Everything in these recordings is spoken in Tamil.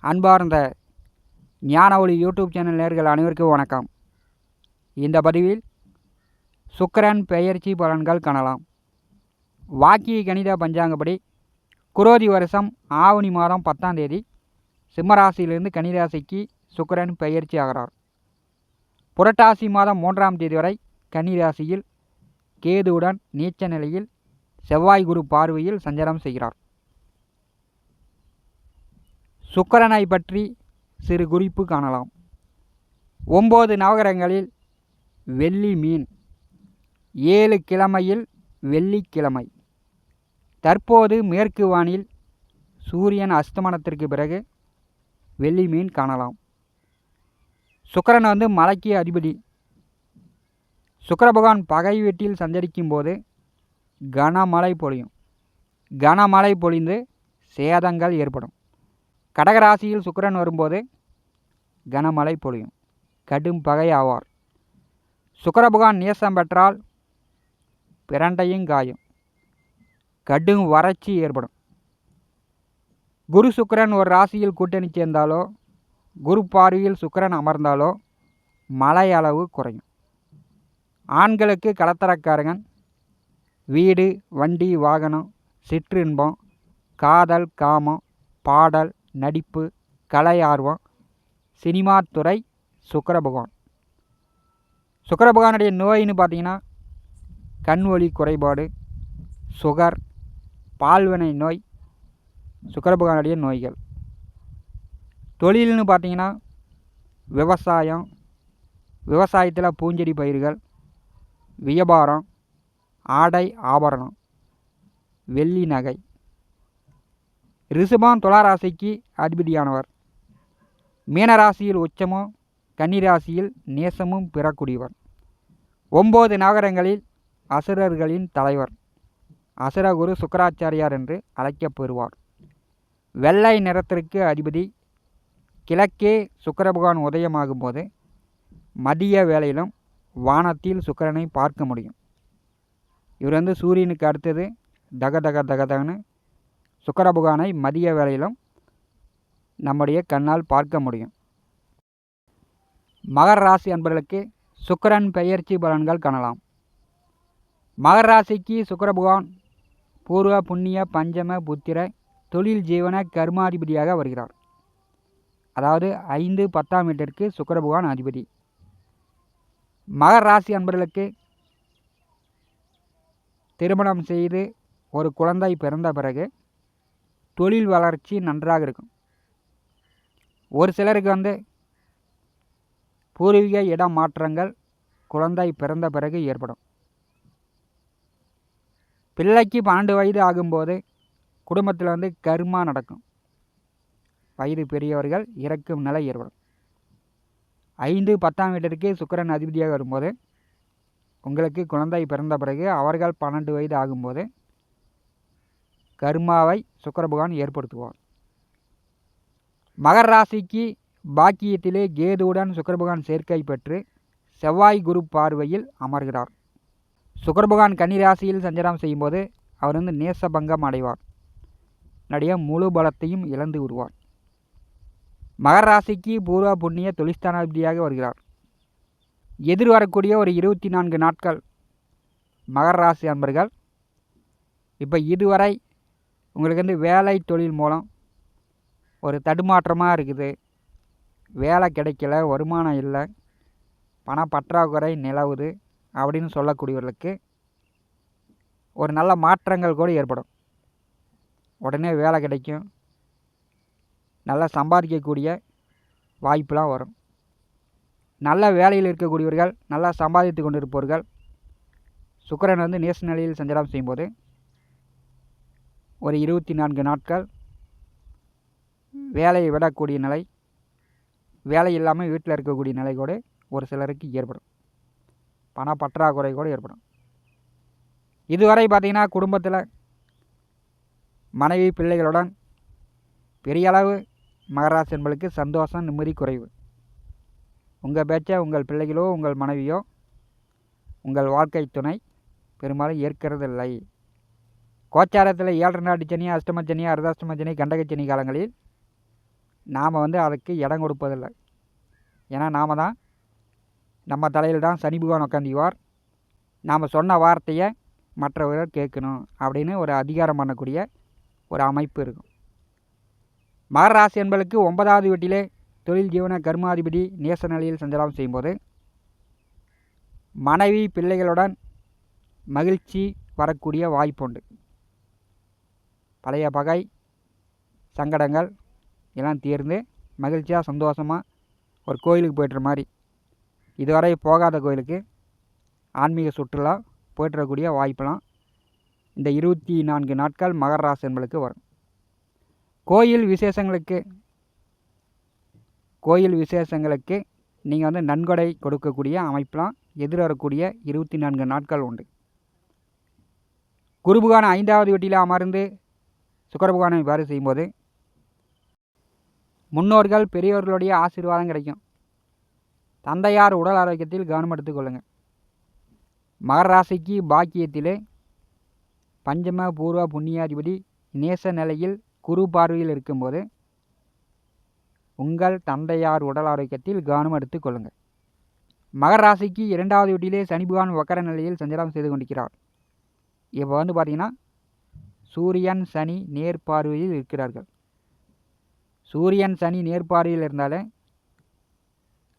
அன்பார்ந்த ஞான ஒளி யூடியூப் சேனல் நேயர்கள் அனைவருக்கும் வணக்கம். இந்த பதிவில் சுக்கிரன் பெயர்ச்சி பலன்கள் காணலாம். வாக்கிய கணித பஞ்சாங்கப்படி குரோதி வருஷம் ஆவணி மாதம் 10ஆம் தேதி சிம்மராசியிலிருந்து கன்னிராசிக்கு சுக்கிரன் பெயர்ச்சி ஆகிறார். புரட்டாசி மாதம் 3ஆம் தேதி வரை கன்னிராசியில் கேதுவுடன் நீச்ச நிலையில் செவ்வாய் குரு பார்வையில் சஞ்சாரம் செய்கிறார். சுக்கிரனை பற்றி சிறு குறிப்பு காணலாம். 9 நவகிரகங்களில் வெள்ளி மீன், 7 கிழமையில் வெள்ளிக்கிழமை. தற்போது மேற்கு வானில் சூரியன் அஸ்தமனத்திற்கு பிறகு வெள்ளி மீன் காணலாம். சுக்கிரன் மலைக்கு அதிபதி. சுக்கிர பகவான் பகை வீட்டில் சஞ்சரிக்கும் போது கனமழை பொழியும். கனமழை பொழிந்து சேதங்கள் ஏற்படும். கடகராசியில் சுக்கிரன் வரும்போது கனமழை பொழியும். கடும் பகை ஆவார். சுக்கிர பகவான் நேசம் பெற்றால் பிரண்டையும் காயும். கடும் வறட்சி ஏற்படும். குரு சுக்கிரன் ஒரு ராசியில் கூட்டணி சேர்ந்தாலோ குரு பார்வையில் சுக்கிரன் அமர்ந்தாலோ மழை அளவு குறையும். ஆண்களுக்கு கடத்தரக்காரகன், வீடு, வண்டி, வாகனம், சிற்றின்பம், காதல், காமம், பாடல், நடிப்பு, கலை ஆர்வம், சினிமா துறை சுக்கிர பகவான். சுக்கிர பகவானுடைய நோயின்னு பார்த்தீங்கன்னா கண் ஒளி குறைபாடு, சுகர், பால்வினை நோய் சுக்கிர பகவானுடைய நோய்கள். தொழில்னு பார்த்தீங்கன்னா விவசாயம், விவசாயத்தில் பூஞ்செடி பயிர்கள், வியாபாரம், ஆடை ஆபரணம், வெள்ளி நகை. ரிஷபம் துளாராசிக்கு அதிபதியானவர். மீனராசியில் உச்சமும் கன்னிராசியில் நேசமும் பெறக்கூடியவர். 9 நவகிரகங்களில் அசுரர்களின் தலைவர். அசுரகுரு சுக்கராச்சாரியார் என்று அழைக்கப்பெறுவார். வெள்ளை நிறத்திற்கு அதிபதி. கிழக்கே சுக்கிர பகவான் உதயமாகும் போது மதிய வேளையிலும் வானத்தில் சுக்கிரனை பார்க்க முடியும். இவர் சூரியனுக்கு அடுத்தது தகதகன்னு சுக்கிர பகவானை மதிய வேளையிலும் நம்முடைய கண்ணால் பார்க்க முடியும். மகர ராசி அன்பர்களுக்கு சுக்கிரன் பெயர்ச்சி பலன்கள் காணலாம். மகர ராசிக்கு சுக்கிர பகவான் பூர்வ புண்ணிய பஞ்சம புத்திர தொழில் ஜீவன கர்மாதிபதியாக வருகிறார். அதாவது 5, 10ஆம் வீட்டிற்கு சுக்கிர பகவான் அதிபதி. மகர ராசி அன்பர்களுக்கு திருமணம் செய்து ஒரு குழந்தை பிறந்த பிறகு தொழில் வளர்ச்சி நன்றாக இருக்கும். ஒரு சிலருக்கு பூர்வீக இடம் மாற்றங்கள் குழந்தை பிறந்த பிறகு ஏற்படும். பிள்ளைக்கு 12 வயது ஆகும்போது குடும்பத்தில் கர்மா நடக்கும். வயது பெரியவர்கள் இறக்கும் நிலை ஏற்படும். 5, 10ஆம் வீட்டிற்கு சுக்கிரன் அதிபதியாக வரும்போது உங்களுக்கு குழந்தை பிறந்த பிறகு அவர்கள் 12 வயது ஆகும்போது கர்மாவை சுக்கிர பகவான் ஏற்படுத்துவார். மகர ராசிக்கு பாக்கியத்திலே கேதுவுடன் சுக்கிர பகவான் சேர்க்கை பெற்று செவ்வாய் குரு பார்வையில் அமர்கிறார். சுக்கிர பகவான் கன்னிராசியில் சஞ்சாரம் செய்யும்போது அவர் நேசபங்கம் அடைவார். நிறைய முழு பலத்தையும் இழந்து விடுவார். மகர ராசிக்கு பூர்வ புண்ணிய தொழிற்ஸ்தானாதிபதியாக வருகிறார். எதிர்வரக்கூடிய ஒரு 24 நாட்கள் மகர ராசி அன்பர்கள் இப்போ இதுவரை உங்களுக்கு வேலை தொழில் மூலம் ஒரு தடுமாற்றமாக இருக்குது. வேலை கிடைக்கல, வருமானம் இல்லை, பண பற்றாக்குறை நிலவுது அப்படின்னு சொல்லக்கூடியவர்களுக்கு ஒரு நல்ல மாற்றங்கள் கூட ஏற்படும். உடனே வேலை கிடைக்கும். நல்லா சம்பாதிக்கக்கூடிய வாய்ப்பெலாம் வரும். நல்ல வேலையில் இருக்கக்கூடியவர்கள், நல்லா சம்பாதித்து கொண்டிருப்பவர்கள் சுக்கிரன் நேச நிலையில் சஞ்சாரம் செய்யும்போது ஒரு 24 நாட்கள் வேலையை விடக்கூடிய நிலை, வேலை இல்லாமல் வீட்டில் இருக்கக்கூடிய நிலை கூட ஒரு சிலருக்கு ஏற்படும். பண பற்றாக்குறை கூட ஏற்படும். இதுவரை பார்த்திங்கன்னா குடும்பத்தில் மனைவி பிள்ளைகளுடன் பெரிய அளவு மகராசி என்பதற்கு சந்தோஷம், நிம்மதி குறைவு. உங்கள் பேச்சை உங்கள் பிள்ளைகளோ உங்கள் மனைவியோ உங்கள் வாழ்க்கை துணை பெரும்பாலும் ஏற்கிறதில்லை. கோச்சாரத்தில் 7 நாட்டு சனி, அஷ்டம சனி, அர்த்தாஷ்டம சனி, கண்டக சனி காலங்களில் நாம் வந்து அதுக்கு இடம் கொடுப்பதில்லை. ஏன்னா நாம் தான் நம்ம தலையில் தான் சனி பகவான் உட்காந்துக்குவார். நாம் சொன்ன வார்த்தையை மற்றவர்கள் கேட்கணும் அப்படின்னு ஒரு அதிகாரம் பண்ணக்கூடிய ஒரு அமைப்பு இருக்கும். மகர ராசி என்பதற்கு 9வது வீட்டிலே தொழில் ஜீவன கர்மாதிபதி நேச நிலையில் சஞ்சாரம் செய்யும்போது மனைவி பிள்ளைகளுடன் மகிழ்ச்சி வரக்கூடிய வாய்ப்புண்டு. பழைய பகை சங்கடங்கள் எல்லாம் தீர்ந்து மகிழ்ச்சியாக சந்தோஷமாக ஒரு கோயிலுக்கு போய்ட்டுற மாதிரி, இதுவரை போகாத கோயிலுக்கு ஆன்மீக சுற்றுலா போய்ட்டுறக்கூடிய வாய்ப்பெல்லாம் இந்த 24 நாட்கள் மகர ராசி என்பதற்கு வரும். கோயில் விசேஷங்களுக்கு நீங்கள் வந்து நன்கொடை கொடுக்கக்கூடிய அமைப்பெலாம் எதிர்வரக்கூடிய 24 நாட்கள் உண்டு. குரு பகவான் 5வது வீட்டில் அமர்ந்து சுக்கிர பகவானை இவ்வாறு செய்யும்போது முன்னோர்கள் பெரியோர்களுடைய ஆசீர்வாதம் கிடைக்கும். தந்தையார் உடல் ஆரோக்கியத்தில் கவனம் எடுத்துக்கொள்ளுங்கள். மகர ராசிக்கு பாக்கியத்திலே பஞ்சம பூர்வ புண்ணியாதிபதி நேச நிலையில் குரு பார்வையில் இருக்கும்போது உங்கள் தந்தையார் உடல் ஆரோக்கியத்தில் கவனம் எடுத்துக்கொள்ளுங்கள். மகர ராசிக்கு 2வது வீட்டிலே சனி பகவான் வக்கர நிலையில் சஞ்சாரம் செய்து கொண்டிருக்கிறார். இப்போ வந்து பார்த்திங்கன்னா சூரியன் சனி நேர்பார்வையில் இருக்கிறார்கள். சூரியன் சனி நேர்பார்வையில் இருந்தாலே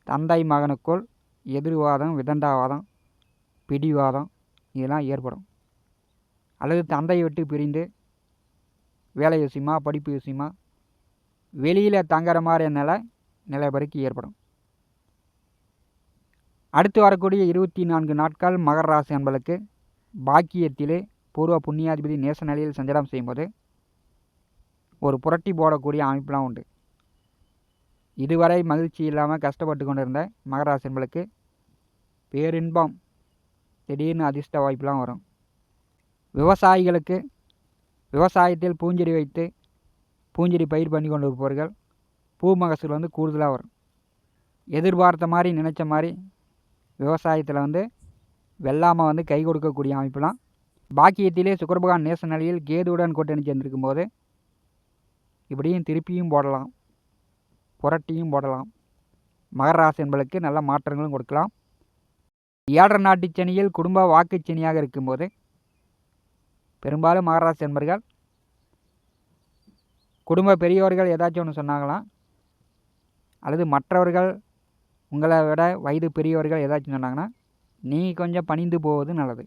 தந்தை மகனுக்குள் எதிர்வாதம், விதண்டாவாதம், பிடிவாதம் இதெல்லாம் ஏற்படும். அல்லது தந்தையை விட்டு பிரிந்து வேலை விஷயமா படிப்பு விஷயமா வெளியில் தங்குற மாதிரி நிலைபெருக்கு ஏற்படும். அடுத்து வரக்கூடிய 24 நாட்கள் மகர ராசி என்பதற்கு பாக்கியத்திலே பூர்வ புண்ணியாதிபதி நேச நிலையில் சஞ்சாரம் செய்யும்போது ஒரு புரட்டி போடக்கூடிய அமைப்பெலாம் உண்டு. இதுவரை மகிழ்ச்சி இல்லாமல் கஷ்டப்பட்டு கொண்டிருந்த மகர ராசி என்பதற்கு பேரின்பம், திடீர்னு அதிர்ஷ்ட வாய்ப்பெலாம் வரும். விவசாயிகளுக்கு விவசாயத்தில் பூஞ்செடி வைத்து பூஞ்செடி பயிர் பண்ணி கொண்டு இருப்பவர்கள் பூ மகசூல் வந்து கூடுதலாக வரும். எதிர்பார்த்த மாதிரி நினச்ச மாதிரி விவசாயத்தில் வந்து வெள்ளாமை வந்து கை கொடுக்கக்கூடிய அமைப்பெலாம் பாக்கியத்திலே சுக்கிர பகவான் நேச நிலையில் கேதுவுடன் கூட்டணி சேர்ந்திருக்கும் போது இப்படியும் திருப்பியும் போடலாம், புரட்டியும் போடலாம். மகர ராசி என்பதற்கு நல்ல மாற்றங்களும் கொடுக்கலாம். 7 நாட்டு சனியில் குடும்ப வாக்கு சனியாக இருக்கும்போது பெரும்பாலும் மகர ராசி என்பர்கள் குடும்ப பெரியவர்கள் ஏதாச்சும் ஒன்று சொன்னாங்களாம், அல்லது மற்றவர்கள் உங்களை விட வயது பெரியவர்கள் ஏதாச்சும் சொன்னாங்கன்னா நீங்கள் கொஞ்சம் பணிந்து போவது நல்லது.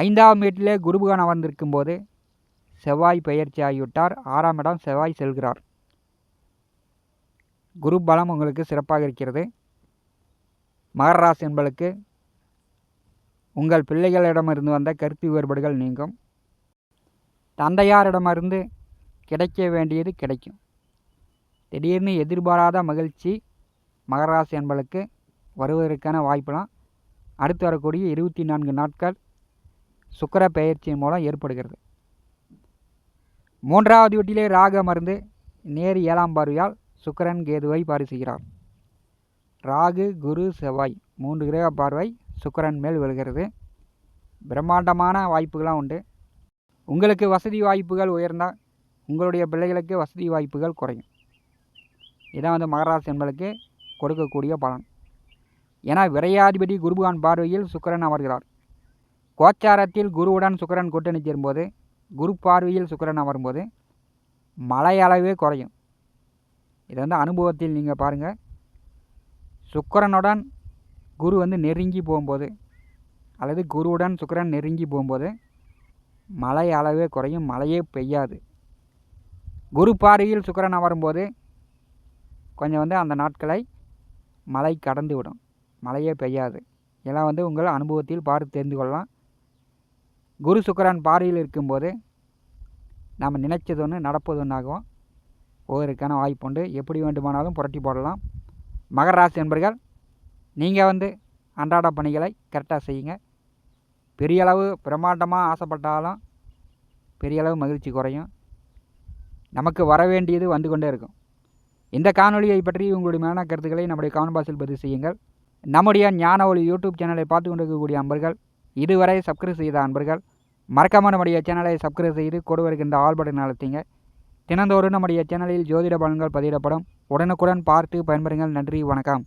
5ஆம் வீட்டிலே குரு பகவான் அமர்ந்திருக்கும் போது செவ்வாய் பெயர்ச்சி ஆகிவிட்டார். 6ஆம் இடம் செவ்வாய் செல்கிறார். குரு பலம் உங்களுக்கு சிறப்பாக இருக்கிறது. மகர ராசி என்பதற்கு உங்கள் பிள்ளைகளிடமிருந்து வந்த கருத்து வேறுபாடுகள் நீங்கும். தந்தையாரிடமிருந்து கிடைக்க வேண்டியது கிடைக்கும். திடீர்னு எதிர்பாராத மகிழ்ச்சி மகர ராசி என்பதற்கு வருவதற்கான வாய்ப்பெல்லாம் அடுத்து வரக்கூடிய 24 நாட்கள் சுக்கிர பெயர்ச்சியின் மூலம் ஏற்படுகிறது. 3வது வீட்டிலே ராகு அமர்ந்து நேர் 7ஆம் பார்வையால் சுக்கிரன் கேதுவை பார்வை செய்கிறார். ராகு குரு செவ்வாய் 3 கிரக பார்வை சுக்கிரன் மேல் விழுகிறது. பிரம்மாண்டமான வாய்ப்புகளாக உண்டு. உங்களுக்கு வசதி வாய்ப்புகள் உயர்ந்தால் உங்களுடைய பிள்ளைகளுக்கு வசதி வாய்ப்புகள் குறையும். இதான் வந்து மகர ராசி என்பதற்கு கொடுக்கக்கூடிய பலன். ஏன்னா விரையாதிபதி குருபகான் பார்வையில் சுக்கிரன் அமர்கிறார். கோச்சாரத்தில் குருவுடன் சுக்கிரன் கூட்டணி சேரும்போது குரு பார்வையில் சுக்கிரன் அமரும்போது மழை அளவே குறையும். இதை வந்து அனுபவத்தில் நீங்கள் பாருங்கள். சுக்கிரனுடன் குரு வந்து நெருங்கி போகும்போது அல்லது குருவுடன் சுக்கிரன் நெருங்கி போகும்போது மழை அளவே குறையும், மழையே பெய்யாது. குரு பார்வையில் சுக்கிரன் அமரும்போது கொஞ்சம் வந்து அந்த நாட்களை மழை கடந்து விடும், மழையே பெய்யாது. இதெல்லாம் வந்து உங்கள் அனுபவத்தில் பார்த்து தெரிந்து கொள்ளலாம். குரு சுக்கிரன் பார்வையில் இருக்கும்போது நாம் நினைச்சது ஒன்று நடப்பது ஒன்றாகவும் போவதற்கான வாய்ப்பு உண்டு. எப்படி வேண்டுமானாலும் புரட்டி போடலாம். மகர ராசி என்பர்கள் நீங்கள் வந்து அன்றாட பணிகளை கரெக்டாக செய்யுங்க. பெரிய அளவு பிரம்மாண்டமாக ஆசைப்பட்டாலும் பெரிய அளவு மகிழ்ச்சி குறையும். நமக்கு வர வேண்டியது வந்து கொண்டே இருக்கும். இந்த காணொலியை பற்றி உங்களுடைய மேலான கருத்துக்களை நம்முடைய கமெண்ட் பாக்ஸில் பதிவு செய்யுங்கள். நம்முடைய ஞான ஒளி யூடியூப் சேனலை பார்த்து கொண்டிருக்கக்கூடிய அன்பர்கள், இதுவரை சப்ஸ்கிரைப் செய்த அன்பர்கள் மறக்காமல் நம்முடைய சேனலை சப்ஸ்கிரைப் செய்து கூட வருகின்ற ஆல் பட்டன் அழுத்திங்க. தினந்தோறும் நம்முடைய சேனலில் ஜோதிட பலன்கள் பதிவிடப்படும். உடனுக்குடன் பார்த்து பயன்பெறுங்கள். நன்றி, வணக்கம்.